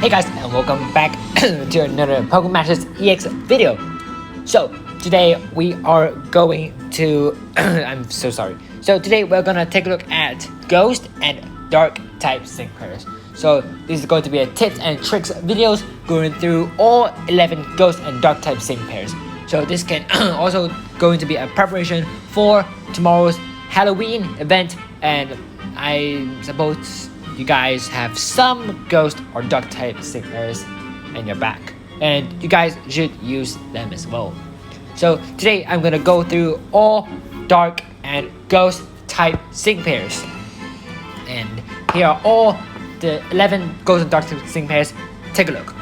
Hey guys, and welcome back to another Pokemon Masters EX video. So today we are going to I'm so sorry. So today we're gonna take a look at Ghost and Dark type sync pairs. So this is going to be a tips and tricks videos going through all 11 Ghost and Dark type sync pairs. So this can also going to be a preparation for tomorrow's Halloween event, and I suppose you guys have some Ghost or Dark type sync pairs in your back, and you guys should use them as well. So today I'm gonna go through all Dark and Ghost type sync pairs, and here are all the 11 Ghost and Dark type sync pairs. Take a look.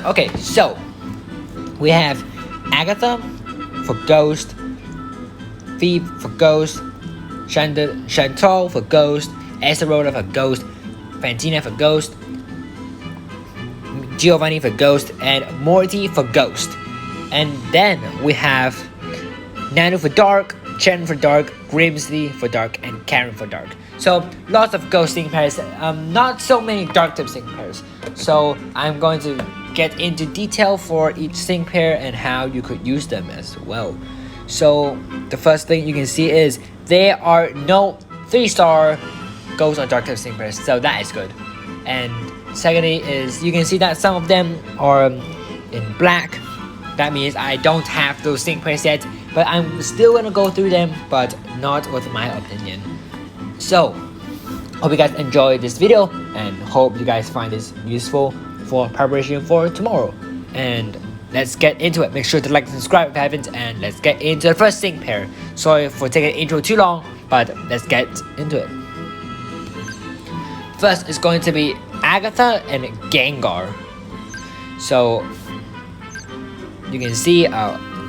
Okay, so we have Agatha for Ghost, Phoebe for Ghost, Chantal for Ghost, Esmeralda for Ghost, Fantina for Ghost, Giovanni for Ghost, and Morty for Ghost. And then we have Nanu for Dark, Chen for Dark, Grimsley for Dark, and Karen for Dark. So lots of Ghost sync pairs, not so many Dark type sync pairs. So I'm going to get into detail for each sync pair and how you could use them as well. So the first thing you can see is there are no 3-star Ghost or Dark type sync pairs, so that is good. And secondly is you can see that some of them are in black. That means I don't have those sync pairs yet, but I'm still gonna go through them, but not with my opinion. So hope you guys enjoyed this video and hope you guys find this useful for preparation for tomorrow. And let's get into it. Make sure to like and subscribe if you haven't, and let's get into the first sync pair. Sorry for taking the intro too long, but let's get into it. First is going to be Agatha and Gengar. So you can see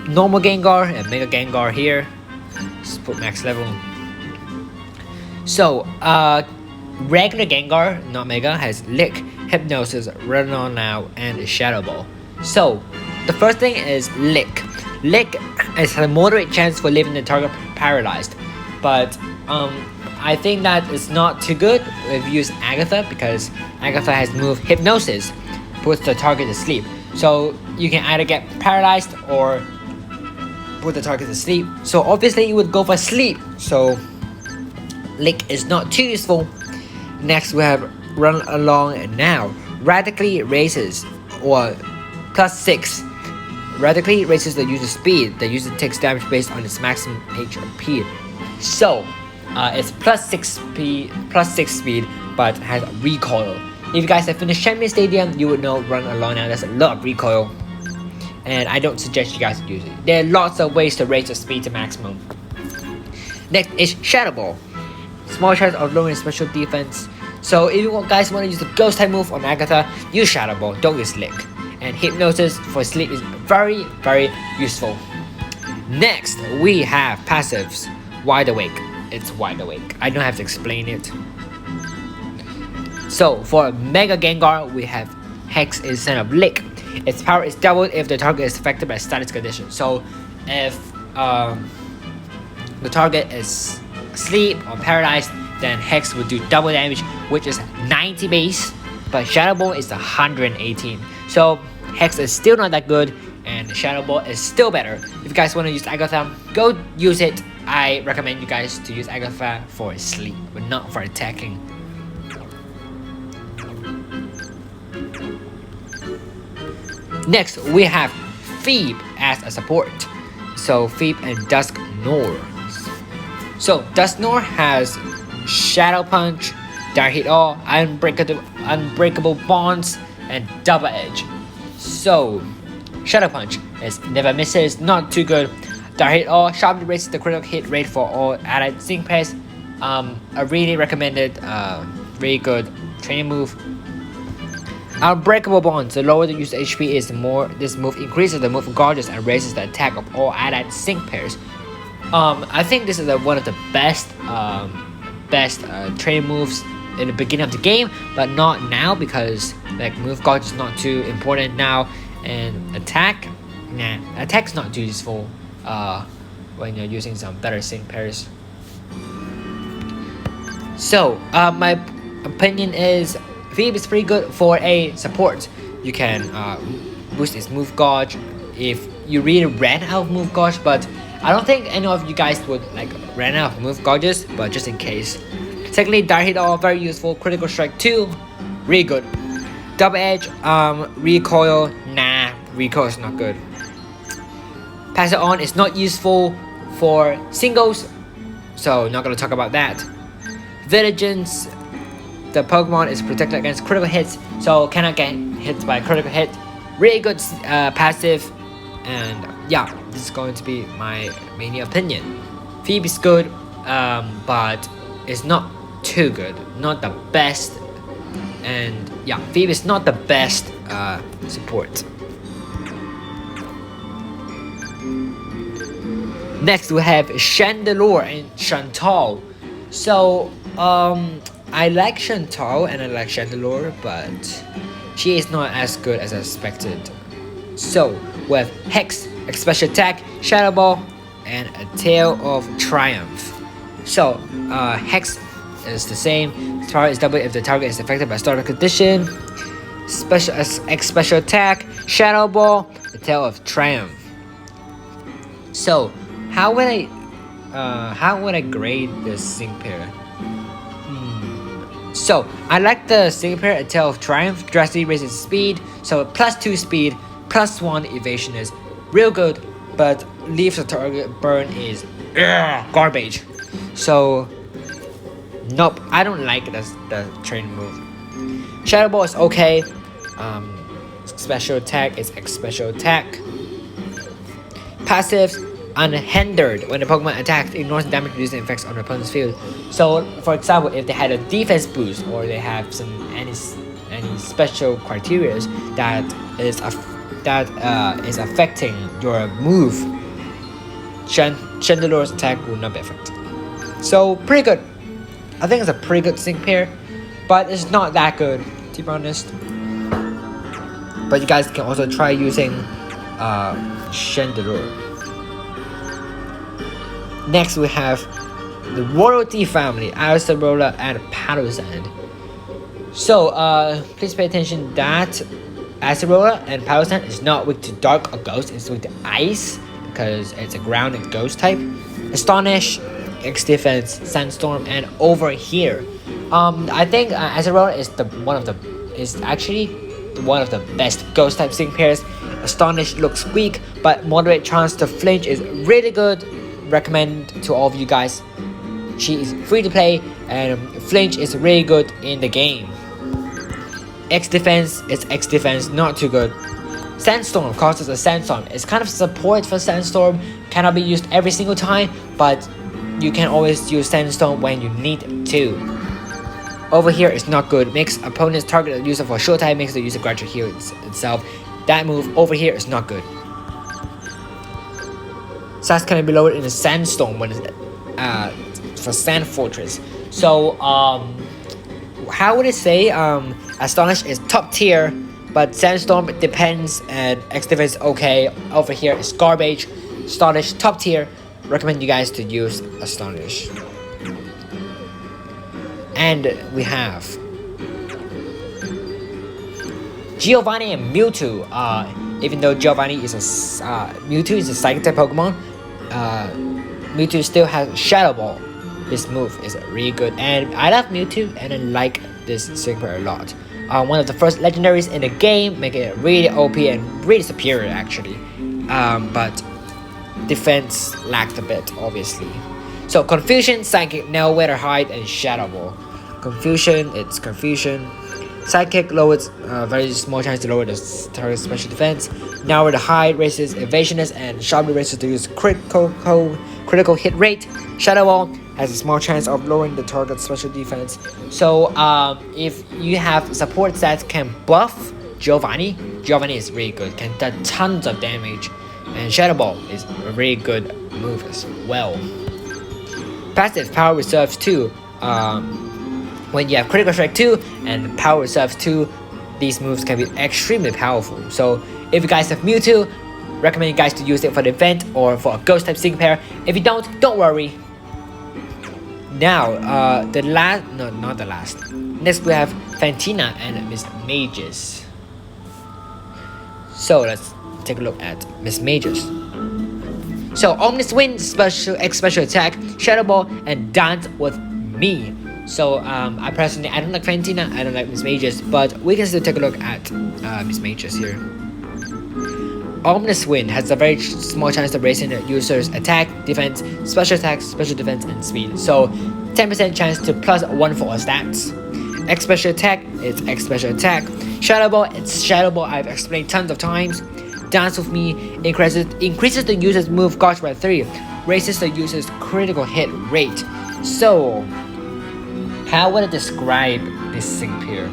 normal Gengar and Mega Gengar here. Let's put max level. So regular Gengar, not Mega, has Lick, Hypnosis, Run On Now, and Shadow Ball. So the first thing is Lick. Lick has a moderate chance for leaving the target paralyzed, but I think that is not too good if you use Agatha, because Agatha has move Hypnosis, puts the target to sleep. So you can either get paralyzed or put the target to sleep. So obviously you would go for sleep, so Lick is not too useful. Next we have Run Along Now. Radically raises or +6. Radically raises the user's speed. The user takes damage based on its maximum HP. So it's +6 speed, but has recoil. If you guys have finished Champion Stadium, you would know Run Along Now. There's a lot of recoil, and I don't suggest you guys use it. There are lots of ways to raise the speed to maximum. Next is Shadow Ball. Small chance of lowering special defense. So if you guys want to use the Ghost type move on Agatha, use Shadow Ball, don't use Lick. And Hypnosis for sleep is very, very useful. Next, we have passives. Wide Awake. It's Wide Awake. I don't have to explain it. So for Mega Gengar, we have Hex instead of Lick. Its power is doubled if the target is affected by status condition. So if the target is asleep or paralyzed, then Hex will do double damage, which is 90 base, but Shadow Ball is 118. So Hex is still not that good, and Shadow Ball is still better. If you guys want to use Agatha, go use it. I recommend you guys to use Agatha for sleep, but not for attacking. Next, we have Phoebe as a support. So Phoebe and Dusknoir. So Dusknoir has Shadow Punch, Direct Hit All, Unbreakable Bonds, and Double Edge. So Shadow Punch is never misses, not too good. Direct Hit All sharply raises the critical hit rate for all allied sync pairs. A really recommended, very good training move. Unbreakable Bonds. The lower the user HP is, the more this move increases the move Gorgeous and raises the attack of all allied sync pairs. I think this is one of the best training moves in the beginning of the game, but not now, because like move Gorgeous is not too important now, and attack's not too useful. when you're using some better sync pairs. So my opinion is Phoebe is pretty good for a support. You can boost its move gauge if you really ran out of move gauge, but I don't think any of you guys would like ran out of move gauges, but just in case. Secondly, Dire Hit All, very useful. Critical Strike 2, really good. Double Edge, recoil, nah, recoil is not good. Pass It On is not useful for singles, so not gonna talk about that. Vigilance, the Pokemon is protected against critical hits, so cannot get hit by a critical hit. Really good passive, and yeah, this is going to be my main opinion. Phoebe is good, but it's not too good, not the best, and yeah, Phoebe is not the best support. Next we have Chandelure and Chantal. So I like Chantal and I like Chandelure, but she is not as good as I expected. So we have Hex, a special attack, Shadow Ball, and a Tail of Triumph. So Hex is the same. Power is double if the target is affected by starter condition. Special attack, Shadow Ball, the Tail of Triumph. So how would I grade this sync pair? So I like the sync pair, a Tail of Triumph, drastically raises speed, so +2 speed, +1 evasion is real good, but leaves the target burn is garbage. So nope, I don't like the train move. Shadow Ball is okay. Special attack is special attack. Passives, unhindered. When the Pokemon attacks, ignores the damage reducing effects on the opponent's field. So, for example, if they had a defense boost or they have any special criteria that is affecting your move, Chandelure's attack will not be affected. So pretty good. I think it's a pretty good sync pair, but it's not that good, to be honest. But you guys can also try using Chandelure. Next we have the Royalty family, Acerola and Palossand. So please pay attention that Acerola and Palossand is not weak to dark or ghost, it's weak to ice because it's a ground and ghost type. Astonish, X defense, Sandstorm, and over here. I think Acerola is actually one of the best ghost type sync pairs. Astonish looks weak, but moderate chance to flinch is really good. Recommend to all of you guys. She is free to play and flinch is really good in the game. X defense is X defense, not too good. Sandstorm causes a Sandstorm. It's kind of support for Sandstorm, cannot be used every single time, but you can always use Sandstorm when you need to. Over here is not good, makes opponent's target a user for a short time, makes the user gradually heal itself. That move over here is not good. Stats can be lowered in the Sandstorm when it's for Sand Fortress. So how would I say Astonish is top tier, but Sandstorm depends, and X defense okay. Over here is garbage. Astonish top tier. Recommend you guys to use Astonish. And we have Giovanni and Mewtwo. Even though Giovanni is Mewtwo is a Psychic type Pokemon, Mewtwo still has Shadow Ball. This move is really good, and I love Mewtwo and I like this sync pair a lot. One of the first legendaries in the game, making it really OP and really superior actually. But defense lacked a bit, obviously. So Confusion, Psychic, Nowhere to Hide, and Shadow Ball. Confusion, it's Confusion. Psychic lowers very small chance to lower the target's special defense. Nowhere to Hide raises evasionness and sharply raises to use critical hit rate. Shadow Ball has a small chance of lowering the target's special defense. So if you have support that can buff Giovanni is really good, can do tons of damage. And Shadow Ball is a really good move as well. Passive Power Reserves 2. When you have Critical Strike 2 and Power Reserves 2, these moves can be extremely powerful. So if you guys have Mewtwo, recommend you guys to use it for the event or for a ghost type sync pair. If you don't worry. Now, the last, no, not the last. Next we have Fantina and Miss Mages. So let's take a look at Miss Mages. So Omnis Wind, special attack, Shadow Ball, and Dance with Me. So I don't like Fantina, I don't like Miss Mages, but we can still take a look at Miss Mages here. Omnis Wind has a very small chance of raising the user's attack, defense, special defense, and speed. So 10% chance to +1 for all stats. X special attack, it's X special attack. Shadow Ball, it's Shadow Ball, I've explained tons of times. Dance with Me increases the user's move gauge by 3, raises the user's critical hit rate. So, how would I describe this sync pair?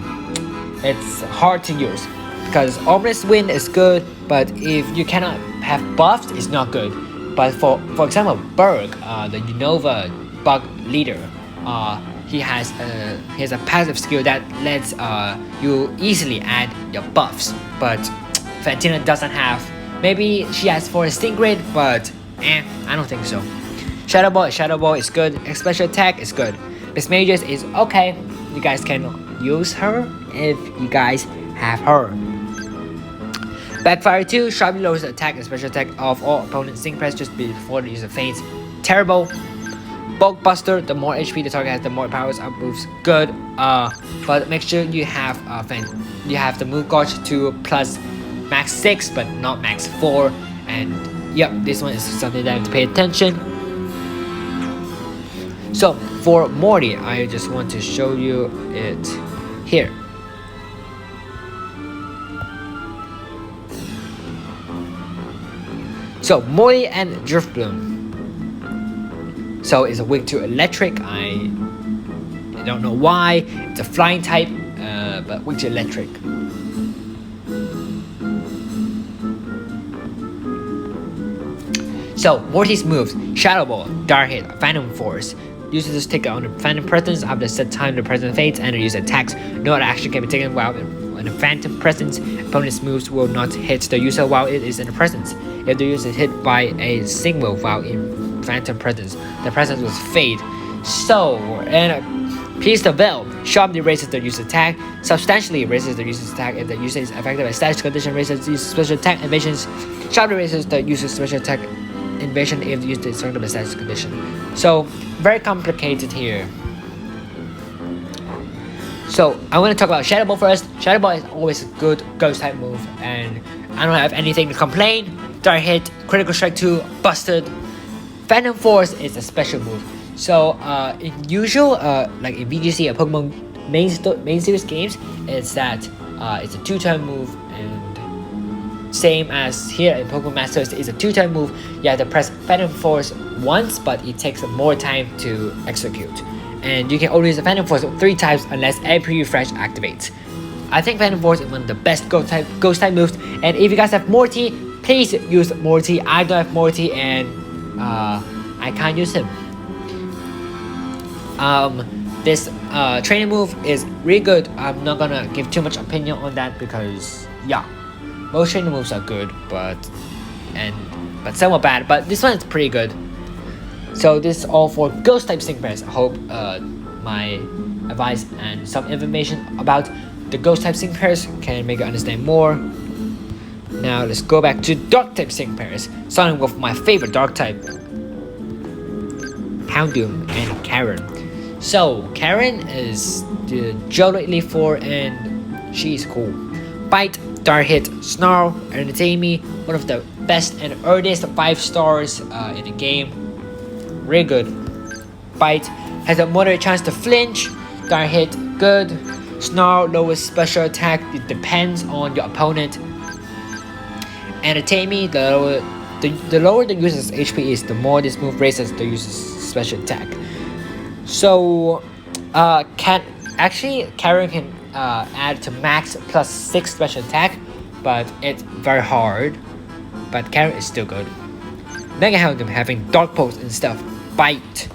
It's hard to use because Omnis Wind is good, but if you cannot have buffs, it's not good. But for example, Berg, the Unova bug leader, he has a passive skill that lets you easily add your buffs, but Fantina doesn't have. Maybe she has for a Stingray, but I don't think so. Shadow Ball is good. Special attack is good. Miss Mages is okay. You guys can use her if you guys have her. Backfire 2 sharply lowers the attack and special attack of all opponents' sync press just before the user faints. Terrible. Bulk Buster, the more HP the target has, the more powers up moves. Good. But make sure you have the move gauge to plus max 6 but not max 4. And yep, this one is something that I have to pay attention. So for Morty, I just want to show you it here. So Morty and Drifloon. So it's a weak to electric. I don't know why. It's a flying type, but weak to electric. So Morty's moves: Shadow Ball, Dark Hit, Phantom Force. Users take on the Phantom Presence after set time the presence fades and the user attacks. No other action can be taken while in the Phantom Presence. Opponent's moves will not hit the user while it is in the presence. If the user is hit by a single while in Phantom Presence, the presence will fade. So, Pierce the Veil sharply raises the user's attack, substantially raises the user's attack if the user is affected by status condition, raises the user's special attack invasions, sharply raises the user's special attack invasion if the user is affected by status condition. So, very complicated here. So, I want to talk about Shadow Ball first. Shadow Ball is always a good ghost type move, and I don't have anything to complain. Dark Hit, Critical Strike 2, busted. Phantom Force is a special move. So in usual, like in VGC or Pokemon main series games, it's that it's a 2-turn move, and same as here in Pokemon Masters, it's a 2-turn move. You have to press Phantom Force once, but it takes more time to execute. And you can only use the Phantom Force 3 times unless AP Refresh activates. I think Phantom Force is one of the best ghost type moves. And if you guys have Morty, please use Morty. I don't have Morty, and I can't use him. This training move is really good. I'm not gonna give too much opinion on that because yeah, most training moves are good, but some are bad. But this one is pretty good. So this is all for ghost type sync pairs. I hope my advice and some information about the ghost type sync pairs can make you understand more. Now let's go back to dark type sync pairs, starting with my favorite dark type, Houndoom and Karen. So Karen is the Johto Elite Four, and she's cool. Bite, Dark Hit, Snarl, Entertain Me, one of the best and earliest 5 stars in the game. Really good. Bite has a moderate chance to flinch. Dark Hit, good. Snarl, lowest special attack. It depends on your opponent. Entertain Me, the lower the user's HP is, the more this move raises the user's special attack. So, Karen can add to max plus 6 special attack, but it's very hard. But Karen is still good. Mega Houndoom having Dark Pulse and stuff. Bite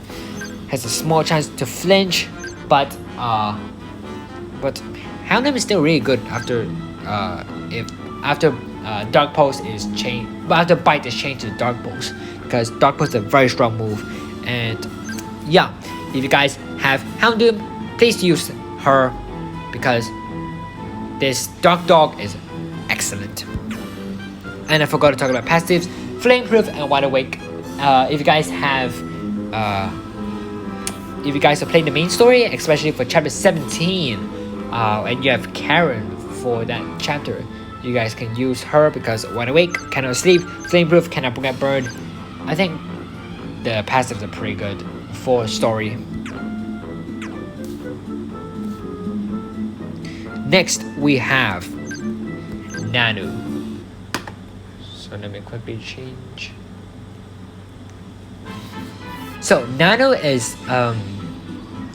has a small chance to flinch, but Houndoom is still really good after Dark Pulse is changed, but after Bite is changed to Dark Pulse because Dark Pulse is a very strong move. And yeah, if you guys have Houndoom, please use her because this Dark Dog is excellent. And I forgot to talk about passives, Flameproof and Wide Awake. If you guys have, if you guys are playing the main story, especially for chapter 17, and you have Karen for that chapter, you guys can use her because Wide Awake, cannot sleep, Flameproof, cannot get burned. I think the passives are pretty good for story. Next we have Nanu. So let me quickly change. So Nano is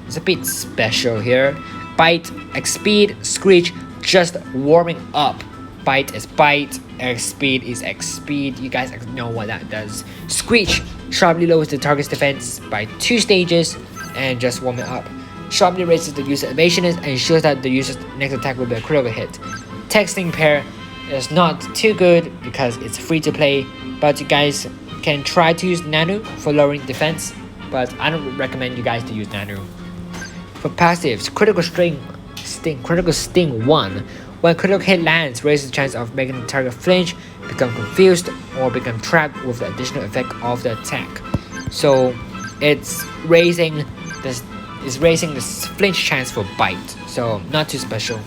it's a bit special here. Bite, X speed, Screech, just warming up. Bite is bite, X speed is X speed. You guys know what that does. Screech sharply lowers the target's defense by 2 stages and just warming up. Sharply raises the user's evasion and ensures that the user's next attack will be a critical hit. Texting pair is not too good because it's free to play, but you guys can try to use Nanu for lowering defense, but I don't recommend you guys to use Nanu. For passives, Critical Sting 1. When critical hit lands, raises the chance of making the target flinch, become confused, or become trapped with the additional effect of the attack. So it's raising this flinch chance for Bite, so not too special.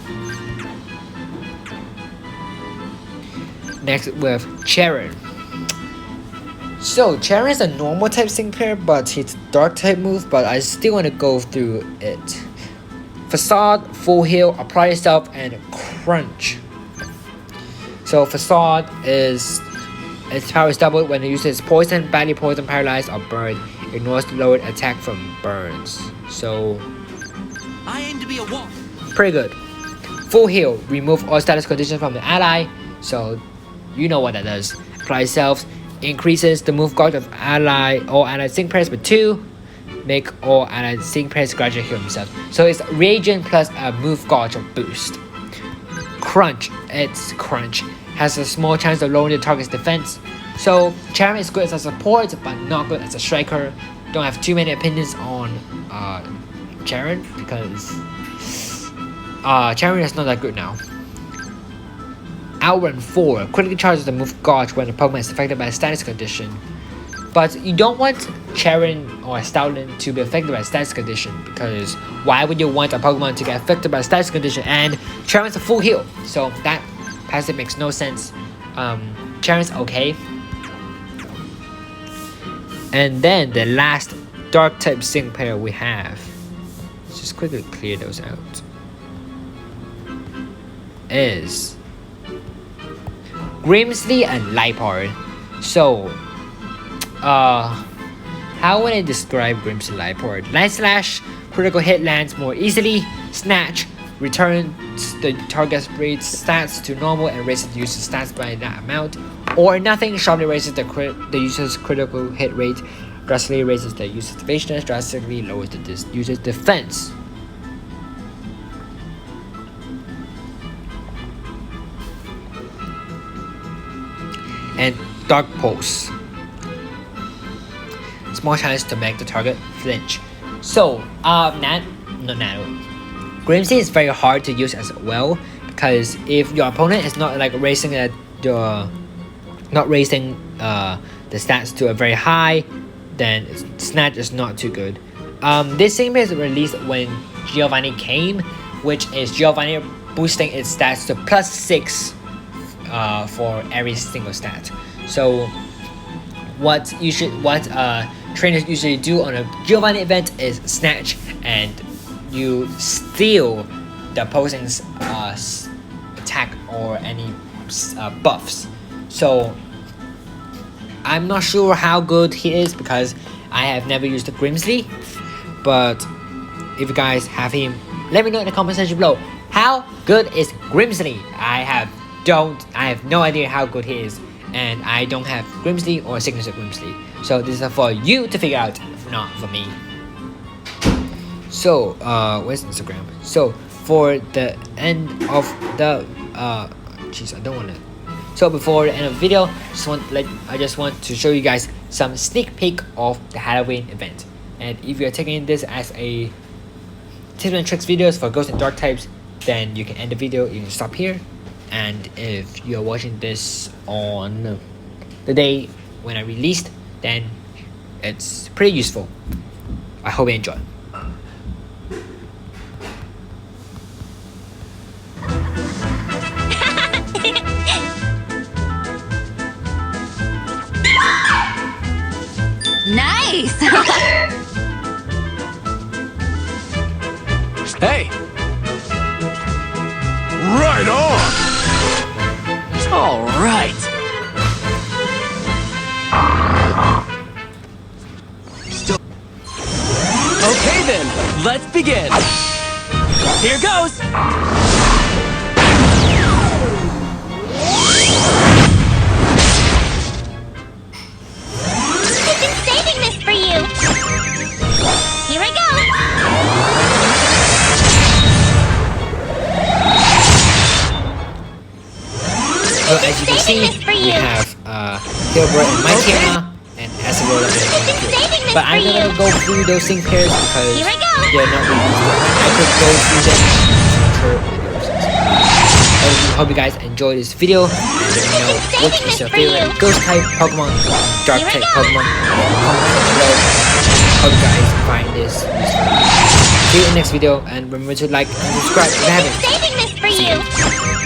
Next with Charon. So Charon is a normal type sync pair, but it's a dark type move, but I still want to go through it. Facade, Full Heal, Apply Yourself, and Crunch. So Facade is its power is doubled when the user is poisoned, badly poisoned, paralyzed, or burned. Ignores the lowered attack from burns. So I aim to be a wolf. Pretty good. Full Heal, remove all status conditions from the ally. So you know what that does. Apply Yourself increases the move gauge of all allied sync pairs by 2. Make all allied sync pairs gradually heal themselves. So it's reagent plus a move gauge of boost. Crunch, has a small chance of lowering the target's defense. So Charon is good as a support, but not good as a striker. Don't have too many opinions on Charon because Charon is not that good now. Outrun 4 critically charges the move gauge when a Pokemon is affected by a status condition. But you don't want Charon or Stoutland to be affected by a status condition because why would you want a Pokemon to get affected by a status condition? And Charon's a full heal, so that passive makes no sense. Charon's okay. And then the last dark type sync pair we have, let's just quickly clear those out, is Grimsley and Liepard. So how would I describe Grimsley and Liepard? Light Slash, critical hit lands more easily. Snatch, returns the target's rate stats to normal and raises the user's stats by that amount. Or nothing, sharply raises the user's critical hit rate, drastically raises the user's evasion, drastically lowers the user's defense. And Dark Pulse, small chance to make the target flinch. So Grimsley is very hard to use as well because if your opponent is not like raising the stats to a very high, then Snatch is not too good. This thing is released when Giovanni came, which is Giovanni boosting its stats to +6 for every single stat. So what trainers usually do on a Giovanni event is Snatch, and you steal the opposing's attack or any buffs. So I'm not sure how good he is because I have never used the Grimsley, but if you guys have him, let me know in the comment section below. How good is Grimsley? I have no idea how good he is, and I don't have Grimsley or Signature Grimsley. So this is for you to figure out, not for me. So where's Instagram? So for the end of the jeez, I don't want to So before the end of the video, I just want to show you guys some sneak peek of the Halloween event. And if you're taking this as a tips and tricks videos for ghost and dark types, then you can end the video, you can stop here. And if you're watching this on the day when I released, then it's pretty useful. I hope you enjoy. Nice! Hey! Right on! All right! Okay then, let's begin! Here goes! I've been saving this for you! Here I go! So as you can see, we have Gilbert and my Tiana and Azerola and but I'm gonna go through those sync pairs because Here I go. they're not released yet. I could go through them in future videos. I hope you guys enjoyed this video and let me know which is your favorite ghost type Pokemon, dark Here I type go. Pokemon in the comment section below. Hope you guys find this useful. See you in the next video and remember to like and subscribe if you haven't. Saving this for you!